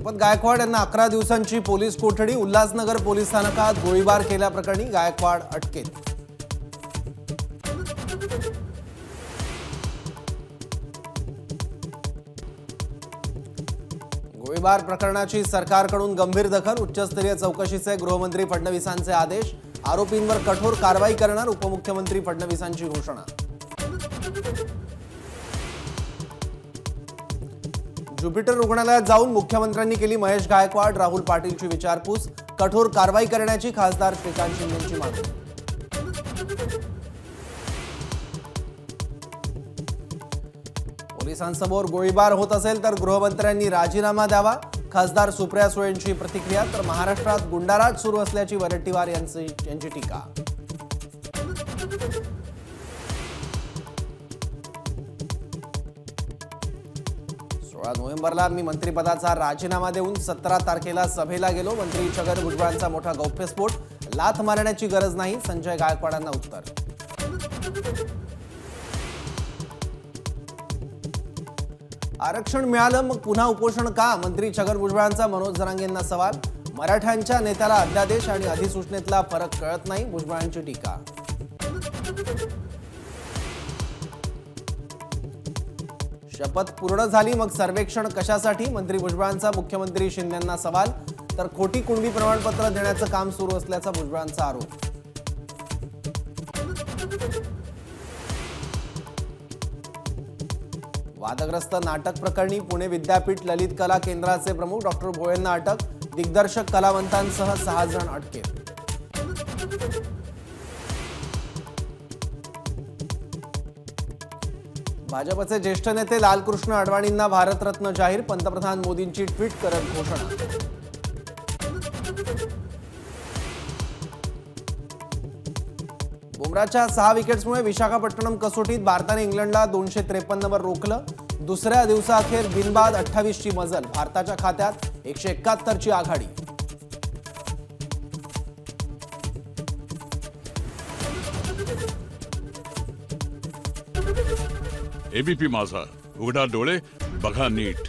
शपथ गायकवाड यांना 11 दिवसांची पोलीस कोठडी। उल्हासनगर पोलीस स्थानकात गोळीबार केल्याप्रकरणी गायकवाड अटकेत। गोळीबार प्रकरणाची सरकारकडून गंभीर दखल। उच्चस्तरीय चौकशीचे गृहमंत्री फडणवीसांचे आदेश। आरोपींवर कठोर कारवाई करणार उपमुख्यमंत्री फडणवीसांची घोषणा। ज्युपिटर रुग्णालयात जाऊन मुख्यमंत्र्यांनी केली महेश गायकवाड राहुल पाटीलची विचारपूस। कठोर कारवाई करण्याची खासदार श्रीकांत शिंदेंची मागणी। पोलिसांसमोर गोळीबार होत असेल तर गृहमंत्र्यांनी राजीनामा द्यावा। खासदार सुप्रिया सुळेंची प्रतिक्रिया। तर महाराष्ट्रात गुंडाराज सुरू असल्याची वडेट्टीवार यांची टीका। 16 नोव्हेंबरला मी मंत्रिपदाचा राजीनामा देऊन 17 तारखेला सभेला गेलो। मंत्री छगन भुजबळांचा मोठा गौप्यस्फोट। लाथ मारण्याची गरज नाही, संजय गायकवाडांना उत्तर। आरक्षण मिळालं मग पुन्हा उपोषण का? मंत्री छगन भुजबळांचा मनोज जरांगेंना सवाल। मराठ्यांच्या नेत्याला अध्यादेश आणि अधिसूचनेतला फरक कळत नाही, भुजबळांची टीका। शपथ पूर्ण झाली मग सर्वेक्षण कशासाठी? मंत्री भुजबळांचा मुख्यमंत्री शिंदेंना सवाल। तर खोटी कुणबी प्रमाणपत्र देण्याचं काम सुरू असल्याचा भुजबळांचा आरोप। वादग्रस्त नाटक प्रकरणी पुणे विद्यापीठ ललित कला केंद्राचे प्रमुख डॉक्टर भोळेंना अटक। दिग्दर्शक कलावंतांसह 6 जण अटकेत। भाजपचे ज्येष्ठ नेते लालकृष्ण अडवाणींना भारतरत्न जाहीर। पंतप्रधान मोदींची ट्विट करत घोषणा। बुमराच्या 6 विकेट्समुळे विशाखापट्टणम कसोटीत भारताने इंग्लंडला 253 वर रोखलं। दुसऱ्या दिवसाअखेर बिनबाद 28 ची मजल। भारताच्या खात्यात 171 ची आघाडी। एबीपी माझा, उघडा डोळे बघा नीट।